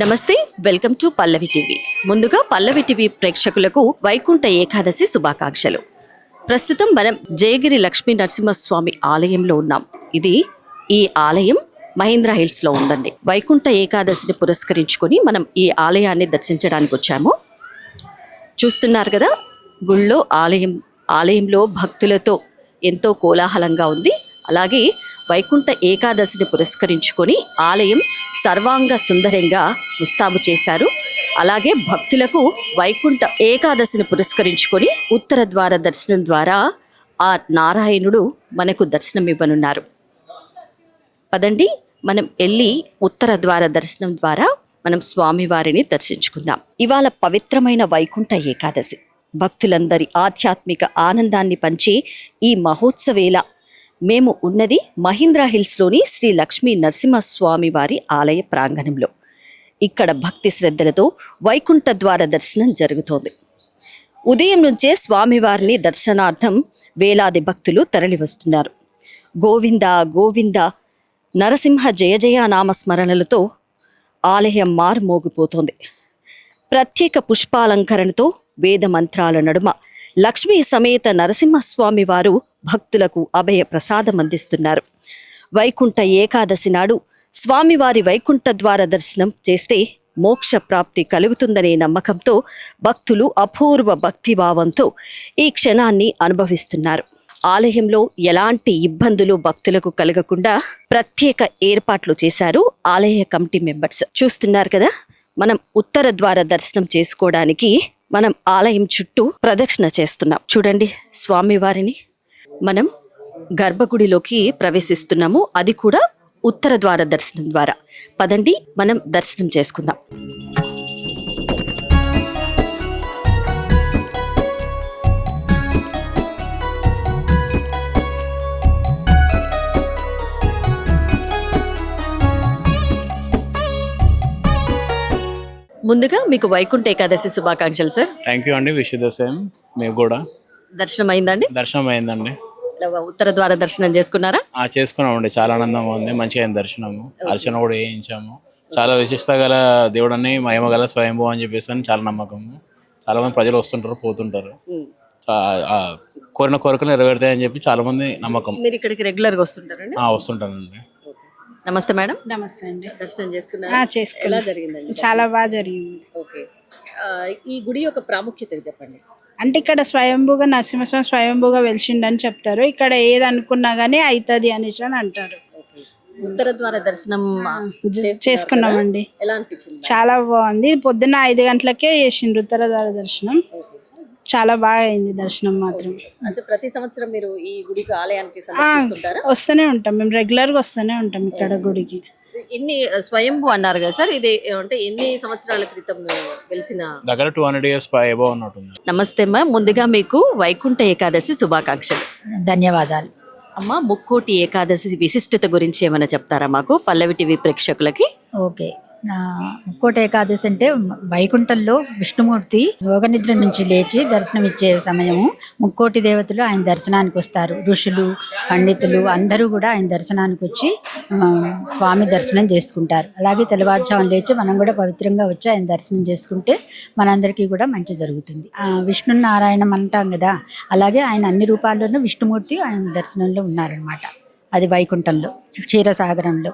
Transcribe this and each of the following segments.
నమస్తే, welcome to Pallavi TV. ముందుగా పల్లవి TV ప్రేక్షకులకు వైకుంఠ ఏకాదశి శుభాకాంక్షలు. ప్రస్తుతం మనం జయగిరి లక్ష్మీ నరసింహస్వామి ఆలయంలో ఉన్నాం. ఈ ఆలయం మహీంద్రా హిల్స్ లో ఉందండి. వైకుంఠ ఏకాదశిని పురస్కరించుకొని మనం ఈ ఆలయాన్ని దర్శించడానికి వచ్చాము. చూస్తున్నారు కదా, గుళ్ళో ఆలయంలో భక్తులతో ఎంతో కోలాహలంగా ఉంది. అలాగే వైకుంఠ ఏకాదశిని పురస్కరించుకొని ఆలయం సర్వాంగ సుందరంగా ముస్తాబు చేశారు. అలాగే భక్తులకు వైకుంఠ ఏకాదశిని పురస్కరించుకొని ఉత్తర ద్వార దర్శనం ద్వారా ఆ నారాయణుడు మనకు దర్శనం ఇవ్వనున్నారు. పదండి, మనం వెళ్ళి ఉత్తర ద్వార దర్శనం ద్వారా మనం స్వామివారిని దర్శించుకుందాం. ఇవాళ పవిత్రమైన వైకుంఠ ఏకాదశి, భక్తులందరి ఆధ్యాత్మిక ఆనందాన్ని పంచే ఈ మహోత్సవేళ మేము ఉన్నది మహీంద్రా హిల్స్లోని శ్రీ లక్ష్మీ నరసింహస్వామి వారి ఆలయ ప్రాంగణంలో. ఇక్కడ భక్తి శ్రద్ధలతో వైకుంఠ ద్వార దర్శనం జరుగుతోంది. ఉదయం నుంచే స్వామివారిని దర్శనార్థం వేలాది భక్తులు తరలి వస్తున్నారు. గోవింద గోవింద నరసింహ జయ జయ నామస్మరణలతో ఆలయం మారుమోగిపోతోంది. ప్రత్యేక పుష్పాలంకరణతో వేద మంత్రాల నడుమ లక్ష్మీ సమేత నరసింహస్వామి వారు భక్తులకు అభయ ప్రసాదం అందిస్తున్నారు. వైకుంఠ ఏకాదశి నాడు స్వామివారి వైకుంఠ ద్వార దర్శనం చేస్తే మోక్ష ప్రాప్తి కలుగుతుందనే నమ్మకంతో భక్తులు అపూర్వ భక్తిభావంతో ఈ క్షణాన్ని అనుభవిస్తున్నారు. ఆలయంలో ఎలాంటి ఇబ్బందులు భక్తులకు కలగకుండా ప్రత్యేక ఏర్పాట్లు చేశారు ఆలయ కమిటీ మెంబర్స్. చూస్తున్నారు కదా, మనం ఉత్తర ద్వార దర్శనం చేసుకోవడానికి మనం ఆలయం చుట్టూ ప్రదక్షిణ చేస్తున్నాం. చూడండి, స్వామివారిని మనం గర్భగుడిలోకి ప్రవేశిస్తున్నాము. అది కూడా ఉత్తర ద్వార దర్శనం ద్వారా. పదండి, మనం దర్శనం చేసుకుందాం. ముందుగా మీకు వైకుంఠ ఏకాదశి శుభాకాంక్షలు సార్. థ్యాంక్ యూ అండి. Wish the same. మీకు కూడా దర్శనం అయిందండి? దర్శనం అయిందండి. ఉత్తర ద్వార దర్శనం చేసుకున్నారా? చేసుకున్నామండి. చాలా ఆనందంగా ఉంది. మంచిగా అయింది దర్శనము. అర్చన కూడా చేయించాము. చాలా విశిష్ట గల దేవుడని, మహిమ గల స్వయంభూ అని చెప్పేసి అని చాలా నమ్మకము. చాలా మంది ప్రజలు వస్తుంటారు, పోతుంటారు. కోరిన కోరికలు నెరవేరుతాయని చెప్పి చాలా మంది నమ్మకం. మీరు ఇక్కడికి రెగ్యులర్ గా వస్తుంటారండి? వస్తుంటానండి. నమస్తే మేడం. నమస్తే అండి. దర్శనం చేసుకున్నారా? ఎలా జరిగిందండి? చాలా బాగా జరిగింది. ఓకే, ఈ గుడి యొక్క ప్రాముఖ్యత చెప్పండి. అంటే ఇక్కడ స్వయంభూగా నరసింహస్వామి స్వయంభూగా వెలిసిండని చెప్తారు. ఇక్కడ ఏది అనుకున్నా గానీ అవుతుంది అనేసి అని అంటారు. ఉత్తర ద్వార దర్శనం చేసుకున్నామండి. ఎలా అనిపించింది? చాలా బాగుంది. పొద్దున్న 5 గంటలకే చేసిండ్రు ఉత్తర ద్వార దర్శనం. చాలా బాగా అయింది దర్శనం మాత్రం. అంటే ప్రతి సంవత్సరం మీరు ఈ గుడికి ఆలయానికి సందర్శిస్తుంటారా? వస్తూనే ఉంటాం, మేము రెగ్యులర్ గా వస్తూనే ఉంటాం ఇక్కడ గుడికి. ఎన్ని స్వయంభూ అన్నారు కదా సార్, ఇది అంటే ఎన్ని సంవత్సరాల క్రితం వెలిసిన? దగ్గర 200 years అబౌవ్ ఉన్నట్టుంది. నమస్తే అమ్మా, ముందుగా మీకు వైకుంఠ ఏకాదశి శుభాకాంక్షలు. ధన్యవాదాలు అమ్మా. ముక్కోటి ఏకాదశి విశిష్టత గురించి ఏమైనా చెప్తారా మాకు, పల్లవి టీవీ ప్రేక్షకులకి? ఓకే, ముక్కోటి ఏకాదశి అంటే వైకుంఠంలో విష్ణుమూర్తి యోగనిద్ర నుంచి లేచి దర్శనం ఇచ్చే సమయము. ముక్కోటి దేవతలు ఆయన దర్శనానికి వస్తారు. ఋషులు, పండితులు అందరూ కూడా ఆయన దర్శనానికి వచ్చి స్వామి దర్శనం చేసుకుంటారు. అలాగే తెల్లవారుజామున లేచి మనం కూడా పవిత్రంగా వచ్చి ఆయన దర్శనం చేసుకుంటే మనందరికీ కూడా మంచి జరుగుతుంది. విష్ణు నారాయణం అంటాం కదా, అలాగే ఆయన అన్ని రూపాల్లోనూ విష్ణుమూర్తి ఆయన దర్శనంలో ఉన్నారనమాట. అది వైకుంఠంలో క్షీరసాగరంలో.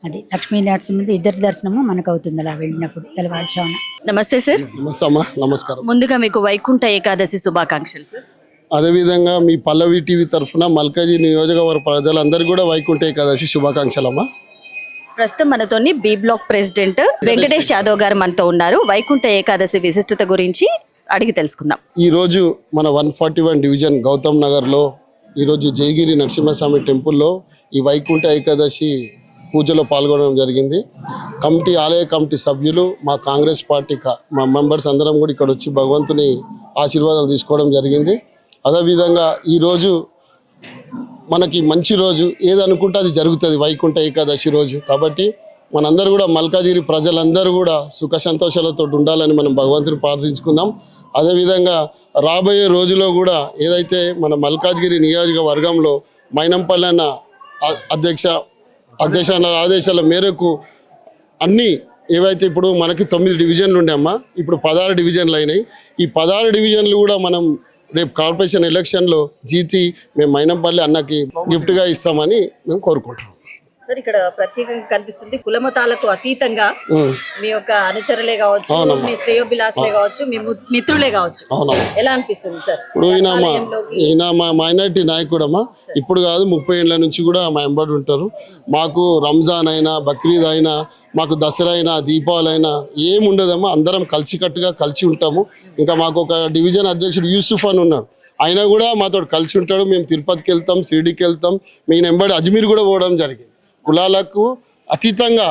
అది లక్ష్మీ నరసింహ ఇద్దరి దర్శనము మనకు అవుతుంది అలా వెళ్ళినప్పుడు తెల్లవారుజామున. నమస్తే సార్. నమస్తే అమ్మా. నమస్కారం. ముందుగా మీకు వైకుంఠ ఏకాదశి శుభాకాంక్షలు సార్. అదేవిధంగా మీ పల్లవి టీవీ తరఫున మల్కాజీ నియోజకవర్గ ప్రజలందరికీ కూడా వైకుంఠ ఏకాదశి శుభాకాంక్షలు అమ్మా. ప్రస్తుతం మనతోని B block president Venkatesh Yadav గారు మనతో ఉన్నారు. వైకుంఠ ఏకాదశి విశిష్టత గురించి అడిగి తెలుసుకుందాం. ఈరోజు మన 141 డివిజన్ గౌతమ్ నగర్లో ఈరోజు జయగిరి నరసింహస్వామి టెంపుల్లో ఈ వైకుంఠ ఏకాదశి పూజలో పాల్గొనడం జరిగింది. ఆలయ కమిటీ సభ్యులు, మా కాంగ్రెస్ పార్టీ మా మెంబర్స్ అందరం కూడా ఇక్కడ వచ్చి భగవంతుని ఆశీర్వాదాలు తీసుకోవడం జరిగింది. అదేవిధంగా ఈరోజు మనకి మంచి రోజు, ఏదనుకుంటే అది జరుగుతుంది వైకుంఠ ఏకాదశి రోజు. కాబట్టి మనందరూ కూడా మల్కాజిగిరి ప్రజలందరూ కూడా సుఖ సంతోషాలతో ఉండాలని మనం భగవంతుని ప్రార్థించుకుందాం. అదేవిధంగా రాబోయే రోజులో కూడా ఏదైతే మన మల్కాజ్గిరి నియోజకవర్గంలో మైనంపల్లి అన్న అధ్యక్ష ఆదేశాల మేరకు అన్ని ఏవైతే ఇప్పుడు మనకి 9 డివిజన్లు ఉండే అమ్మా, ఇప్పుడు 16 డివిజన్లు అయినాయి. ఈ 16 డివిజన్లు కూడా మనం రేపు కార్పొరేషన్ ఎలక్షన్లో జీతి మేము మైనంపల్లి అన్నకి గిఫ్ట్గా ఇస్తామని మేము కోరుకుంటున్నాం. సార్, ఇక్కడ ప్రత్యేకంగా కనిపిస్తుంది కులమతాలకు అతీతంగా మీ యొక్క అనుచరులే కావచ్చు, మీ శ్రేయోభిలాషులే కావచ్చు, మీ మిత్రులే కావచ్చు. ఎలా అనిపిస్తుంది సార్? ఇప్పుడు ఈయన మా మైనారిటీ నాయకుడమ్మా. ఇప్పుడు కాదు, 30 ఏళ్ళ నుంచి కూడా మా ఎంబడి ఉంటారు. మాకు రంజాన్ అయినా, బక్రీద్ అయినా, మాకు దసరా అయినా, దీపావళి అయినా ఏముండదమ్మా, అందరం కలిసికట్టుగా కలిసి ఉంటాము. ఇంకా మాకు ఒక డివిజన్ అధ్యక్షుడు యూసుఫ్ అని ఉన్నాడు, ఆయన కూడా మాతో కలిసి ఉంటాడు. మేము తిరుపతికి వెళ్తాం, షిరిడీకి వెళ్తాం, మీ ఎంబడి అజ్మీర్ కూడా పోవడం జరిగింది. కులాలకు అతీతంగా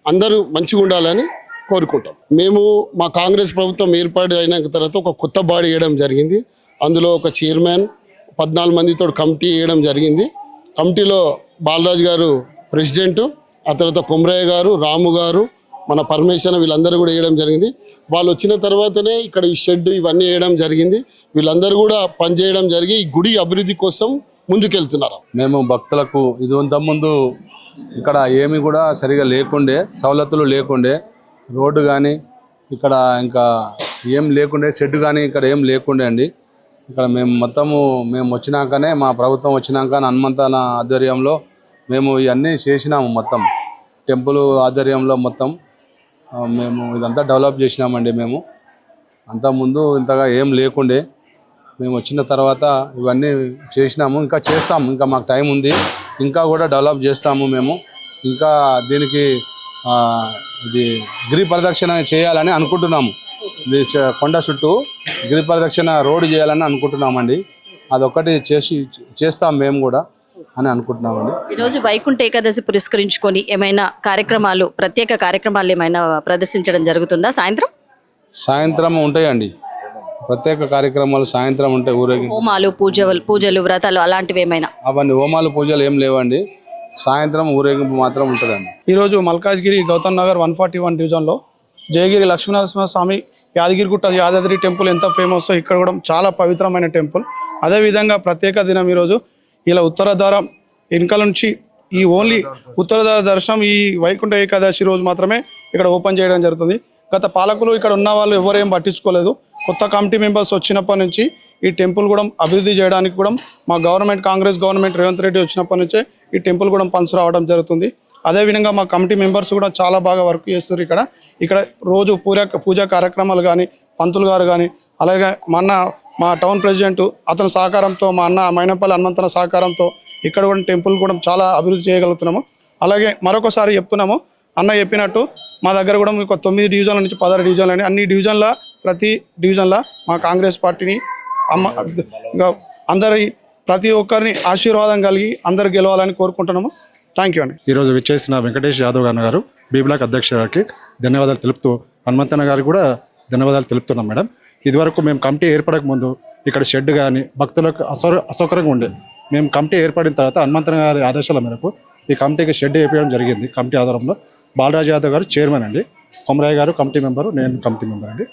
అందరూ మంచిగా ఉండాలని కోరుకుంటాం. మేము మా కాంగ్రెస్ ప్రభుత్వం ఏర్పాటు అయిన తర్వాత ఒక కొత్త బాడీ వేయడం జరిగింది. అందులో ఒక చైర్మన్, 14 మందితో కమిటీ వేయడం జరిగింది. కమిటీలో బాలరాజు గారు ప్రెసిడెంట్, ఆ తర్వాత కొమరయ్య గారు, రాము గారు, మన పరమేశ్వర, వీళ్ళందరూ కూడా వేయడం జరిగింది. వాళ్ళు వచ్చిన తర్వాతనే ఇక్కడ ఈ షెడ్ ఇవన్నీ వేయడం జరిగింది. వీళ్ళందరూ కూడా పనిచేయడం జరిగి ఈ గుడి అభివృద్ధి కోసం ముందుకెళ్తున్నారు. మేము భక్తులకు ముందు ఇక్కడ ఏమి కూడా సరిగా లేకుండే, సవలతులు లేకుండే, రోడ్డు కానీ ఇక్కడ ఇంకా ఏం లేకుండే, షెడ్ కానీ ఇక్కడ ఏం లేకుండే అండి. ఇక్కడ మేము వచ్చినాకనే, మా ప్రభుత్వం వచ్చినాక హనుమంతన ఆధ్వర్యంలో మేము ఇవన్నీ చేసినాము. మొత్తం టెంపుల్ ఆధ్వర్యంలో మొత్తం మేము ఇదంతా డెవలప్ చేసినామండి. మేము అంతకుముందు ఇంతగా ఏం లేకుండే, మేము వచ్చిన తర్వాత ఇవన్నీ చేసినాము, ఇంకా చేస్తాము. ఇంకా మాకు టైం ఉంది, ఇంకా కూడా డెవలప్ చేస్తాము. మేము ఇంకా దీనికి ఇది గిరి ప్రదక్షిణ చేయాలని అనుకుంటున్నాము. ఇది కొండ చుట్టూ గిరి ప్రదక్షిణ రోడ్డు చేయాలని అనుకుంటున్నామండి. అదొక్కటి చేస్తాం మేము కూడా అని అనుకుంటున్నామండి. ఈరోజు వైకుంఠ ఏకాదశి పురస్కరించుకొని ఏమైనా కార్యక్రమాలు, ప్రత్యేక కార్యక్రమాలు ఏమైనా ప్రదర్శించడం జరుగుతుందా? సాయంత్రం ఉంటాయండి ప్రత్యేక కార్యక్రమాలు, సాయంత్రం ఉంటాయి. ఊరేగి హోమాలు, పూజలు, వ్రతాలు అలాంటివి ఏమైనా? అవన్నీ హోమాలు, పూజలు ఏం లేవండి. సాయంత్రం ఊరేగింపు మాత్రం ఉంటుందండి. ఈరోజు మల్కాజ్గిరి గౌతమ్ నగర్ 141 డివిజన్లో జయగిరి లక్ష్మీనరసింహస్వామి యాదగిరిగుట్ట యాదాద్రి టెంపుల్ ఎంత ఫేమస్, ఇక్కడ కూడా చాలా పవిత్రమైన టెంపుల్. అదేవిధంగా ప్రత్యేక దినం ఈరోజు. ఇలా ఉత్తర ద్వారం వెనుకల నుంచి ఈ ఓన్లీ ఉత్తర ద్వార దర్శనం ఈ వైకుంఠ ఏకాదశి రోజు మాత్రమే ఇక్కడ ఓపెన్ చేయడం జరుగుతుంది. గత పాలకులు ఇక్కడ ఉన్న వాళ్ళు ఎవరేం పట్టించుకోలేదు. కొత్త కమిటీ మెంబర్స్ వచ్చినప్పటి నుంచి ఈ టెంపుల్ కూడా అభివృద్ధి చేయడానికి కూడా మా కాంగ్రెస్ గవర్నమెంట్ రేవంత్ రెడ్డి వచ్చినప్పటి నుంచే ఈ టెంపుల్ కూడా పనులు రావడం జరుగుతుంది. అదేవిధంగా మా కమిటీ మెంబర్స్ కూడా చాలా బాగా వర్క్ చేస్తారు. ఇక్కడ రోజు పూజా కార్యక్రమాలు కానీ, పంతులు గారు కానీ, అలాగే మా టౌన్ ప్రెసిడెంట్ అతని సహకారంతో, మా అన్న మైనంపల్లి హనుమంతన సహకారంతో ఇక్కడ కూడా టెంపుల్ కూడా చాలా అభివృద్ధి చేయగలుగుతున్నాము. అలాగే మరొకసారి చెప్తున్నాము, అన్న చెప్పినట్టు మా దగ్గర కూడా మీకు 9 డివిజన్ల నుంచి 16 డివిజన్లు అని, అన్ని డివిజన్ల ప్రతి డివిజన్ల మా కాంగ్రెస్ పార్టీని అందరి ప్రతి ఒక్కరిని ఆశీర్వాదం కలిగి అందరు గెలవాలని కోరుకుంటున్నాము. థ్యాంక్ యూ అండి. ఈరోజు విచ్చేసిన వెంకటేష్ యాదవ్ గారు బి బ్లాక్ అధ్యక్షుడు గారికి ధన్యవాదాలు తెలుపుతూ, హనుమంతన్న గారికి కూడా ధన్యవాదాలు తెలుపుతున్నాం మేడం. ఇదివరకు మేము కమిటీ ఏర్పడక ముందు ఇక్కడ షెడ్ కానీ భక్తులకు అసౌకర్యంగా ఉండే. మేము కమిటీ ఏర్పడిన తర్వాత హనుమంతన్న గారి ఆదేశాల మేరకు ఈ కమిటీకి షెడ్ వేయడం జరిగింది. కమిటీ ఆధారంలో బాలరాజు యాదవ్ గారు చైర్మన్ అండి, కొమరయ్య గారు కమిటీ మెంబరు, నేను కమిటీ మెంబర్ అండి.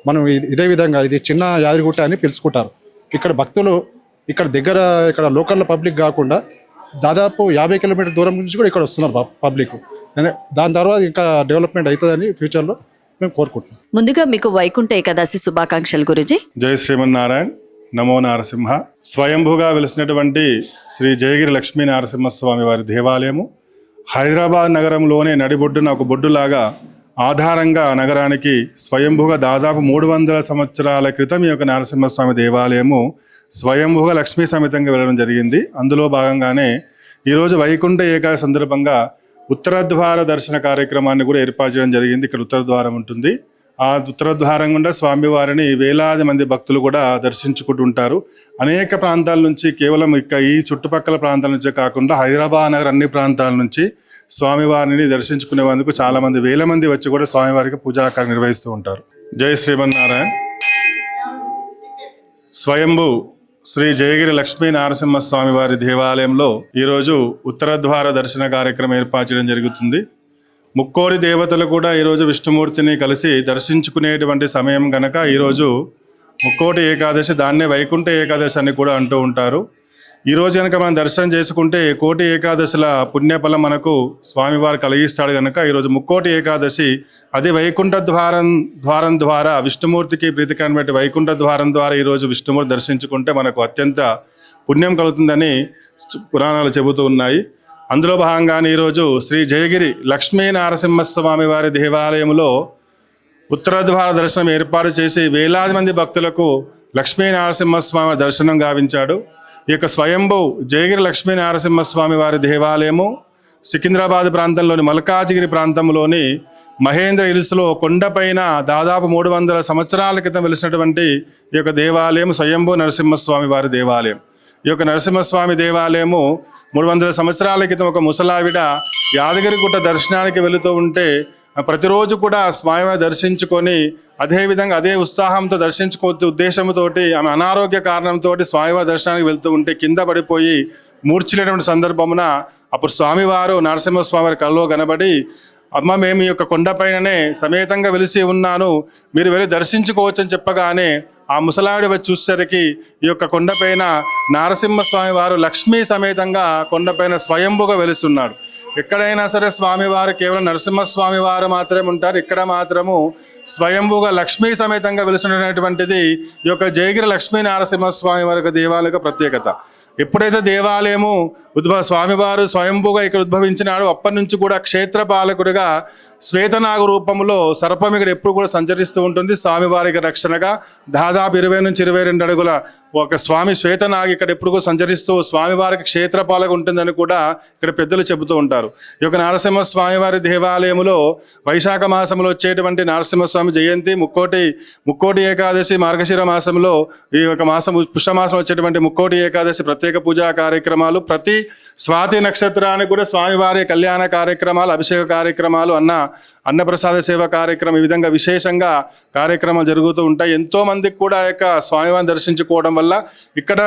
మనం ఇదే విధంగా ఇది చిన్న యాదగిరిగుట్ట అని పిలుచుకుంటారు. ఇక్కడ భక్తులు ఇక్కడ లోకల్ పబ్లిక్ కాకుండా దాదాపు 50 కిలోమీటర్ దూరం నుంచి కూడా ఇక్కడ వస్తున్నారు పబ్లిక్. దాని తర్వాత ఇంకా డెవలప్మెంట్ అవుతుందని ఫ్యూచర్లో మేము కోరుకుంటున్నాం. ముందుగా మీకు వైకుంఠ ఏకాదశి శుభాకాంక్షలు గురుజీ. జై శ్రీమన్నారాయణ, నమో నారసింహ. స్వయంభూగా వెలిసినటువంటి శ్రీ జయగిరి లక్ష్మీ నరసింహస్వామి వారి దేవాలయము హైదరాబాద్ నగరంలోనే నడిబొడ్డున ఒక బొడ్డులాగా ఆధారంగా నగరానికి స్వయంభూగా దాదాపు 300 సంవత్సరాల క్రితం ఈ యొక్క నరసింహస్వామి దేవాలయము స్వయంభూగా లక్ష్మీ సమేతంగా వెళ్ళడం జరిగింది. అందులో భాగంగానే ఈరోజు వైకుంఠ ఏకాదశి సందర్భంగా ఉత్తరద్వార దర్శన కార్యక్రమాన్ని కూడా ఏర్పాటు చేయడం జరిగింది. ఇక్కడ ఉత్తరద్వారం ఉంటుంది. ఆ ఉత్తరద్వారం గుండా స్వామివారిని వేలాది మంది భక్తులు కూడా దర్శించుకుంటూ ఉంటారు. అనేక ప్రాంతాల నుంచి, కేవలం ఈ చుట్టుపక్కల ప్రాంతాల నుంచే కాకుండా హైదరాబాద్ నగర్ అన్ని ప్రాంతాల నుంచి స్వామివారిని దర్శించుకునేందుకు చాలా మంది, వేల మంది వచ్చి కూడా స్వామివారికి పూజాకార్యం నిర్వహిస్తూ ఉంటారు. జై శ్రీమన్నారాయణ. స్వయంభూ శ్రీ జయగిరి లక్ష్మీ నరసింహస్వామి వారి దేవాలయంలో ఈరోజు ఉత్తరద్వార దర్శన కార్యక్రమం ఏర్పాటు చేయడం జరుగుతుంది. ముక్కోడి దేవతలు కూడా ఈరోజు విష్ణుమూర్తిని కలిసి దర్శించుకునేటువంటి సమయం కనుక ఈరోజు ముక్కోటి ఏకాదశి, దాన్నే వైకుంఠ ఏకాదశి అని కూడా అంటూ ఉంటారు. ఈరోజు కనుక మనం దర్శనం చేసుకుంటే కోటి ఏకాదశుల పుణ్యఫలం మనకు స్వామివారు కలిగిస్తాడు కనుక ఈరోజు ముక్కోటి ఏకాదశి అది వైకుంఠ ద్వారం ద్వారా విష్ణుమూర్తికి ప్రీతికరమైన వైకుంఠ ద్వారం ద్వారా ఈరోజు విష్ణుమూర్తి దర్శించుకుంటే మనకు అత్యంత పుణ్యం కలుగుతుందని పురాణాలు చెబుతూ ఉన్నాయి. అందులో భాగంగానే ఈరోజు శ్రీ జయగిరి లక్ష్మీ నరసింహస్వామి వారి దేవాలయంలో ఉత్తర ద్వార దర్శనం ఏర్పాటు చేసి వేలాది మంది భక్తులకు లక్ష్మీ నరసింహస్వామి దర్శనం గావించాడు. ఈ యొక్క స్వయంభూ జయగిరి లక్ష్మీ నరసింహస్వామి వారి దేవాలయము సికింద్రాబాద్ ప్రాంతంలోని మల్కాజిగిరి ప్రాంతంలోని మహేంద్ర హిల్స్లో కొండపైన దాదాపు 300 సంవత్సరాల క్రితం వెలిసినటువంటి ఈ యొక్క దేవాలయం స్వయంభూ నరసింహస్వామి వారి దేవాలయం. ఈ యొక్క నరసింహస్వామి దేవాలయము 300 సంవత్సరాల క్రితం ఒక ముసలావిడ యాదగిరిగుట్ట దర్శనానికి వెళుతూ ఉంటే ప్రతిరోజు కూడా స్వామివారిని దర్శించుకొని అదేవిధంగా అదే ఉత్సాహంతో దర్శించుకోవచ్చు ఉద్దేశంతో ఆమె అనారోగ్య కారణంతో స్వామివారి దర్శనానికి వెళ్తూ ఉంటే కింద పడిపోయి మూర్ఛిల్లినటువంటి సందర్భమున అప్పుడు స్వామివారు నరసింహస్వామి వారి కల్లో కనబడి, అమ్మ మేము ఈ యొక్క కొండపైననే సమేతంగా వెలిసి ఉన్నాను, మీరు వెళ్ళి దర్శించుకోవచ్చు అని చెప్పగానే ఆ ముసలావిడ వచ్చి చూసేసరికి ఈ యొక్క కొండపైన నరసింహస్వామి వారు లక్ష్మీ సమేతంగా కొండపైన స్వయంభుగా వెలుస్తున్నాడు. ఎక్కడైనా సరే స్వామివారు కేవలం నరసింహస్వామి వారు మాత్రమే ఉంటారు, ఇక్కడ మాత్రము స్వయంభుగా లక్ష్మీ సమేతంగా వెలుస్తున్నటువంటిది ఈ యొక్క జయగిరి లక్ష్మీ నరసింహస్వామి వారి యొక్క దేవాలయ ప్రత్యేకత. ఎప్పుడైతే దేవాలయము స్వామివారు స్వయంభుగా ఇక్కడ ఉద్భవించినాడో అప్పటి నుంచి కూడా క్షేత్రపాలకుడిగా శ్వేతనాగు రూపంలో సర్పం ఇక్కడ ఎప్పుడు కూడా సంచరిస్తూ ఉంటుంది. స్వామివారికి రక్షణగా దాదాపు 20 నుంచి 22 అడుగుల ఒక స్వామి శ్వేతనాగి ఇక్కడ ఎప్పుడు కూడా సంచరిస్తూ స్వామివారికి క్షేత్రపాలక ఉంటుందని కూడా ఇక్కడ పెద్దలు చెబుతూ ఉంటారు. ఈ యొక్క నరసింహ స్వామివారి దేవాలయంలో వైశాఖ మాసంలో వచ్చేటువంటి నరసింహస్వామి జయంతి, ముక్కోటి ఏకాదశి, మార్గశిర మాసంలో ఈ యొక్క మాసం పుష్యమాసం వచ్చేటువంటి ముక్కోటి ఏకాదశి ప్రత్యేక పూజా కార్యక్రమాలు, ప్రతి స్వాతి నక్షత్రానికి కూడా స్వామివారి కళ్యాణ కార్యక్రమాలు, అభిషేక కార్యక్రమాలు, అన్నప్రసాద సేవ కార్యక్రమం, ఈ విధంగా విశేషంగా కార్యక్రమాలు జరుగుతూ ఉంటాయి. ఎంతో మందికి కూడా యొక్క స్వామివారిని దర్శించుకోవడం వల్ల ఇక్కడ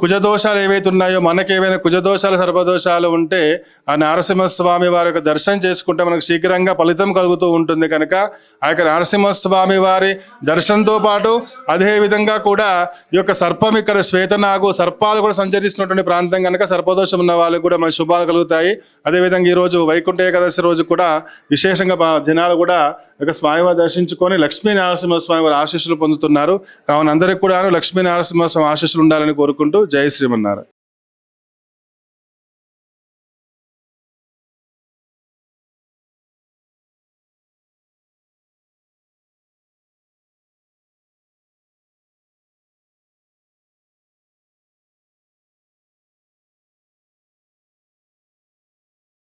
కుజదోషాలు ఏవైతే ఉన్నాయో, మనకి ఏవైనా కుజదోషాలు సర్పదోషాలు ఉంటే ఆ నరసింహస్వామి వారి యొక్క దర్శనం చేసుకుంటే మనకు శీఘ్రంగా ఫలితం కలుగుతూ ఉంటుంది. కనుక ఆ యొక్క నరసింహస్వామి వారి దర్శనంతో పాటు అదే విధంగా కూడా ఈ యొక్క సర్పం ఇక్కడ శ్వేతనాగు సర్పాలు కూడా సంచరిస్తున్నటువంటి ప్రాంతం కనుక సర్పదోషం ఉన్న వాళ్ళకి కూడా మన శుభాలు కలుగుతాయి. అదేవిధంగా ఈరోజు వైకుంఠ ఏకాదశి రోజు కూడా విశేషంగా జనాలు కూడా ఒక స్వామివారి దర్శించుకొని లక్ష్మీ నరసింహస్వామి వారి ఆశీస్సులు పొందుతున్నారు. కావున అందరికీ కూడా లక్ష్మీ నరసింహస్వామి ఆశీస్సులు ఉండాలని కోరుకుంటూ జై శ్రీమన్నారాయణ.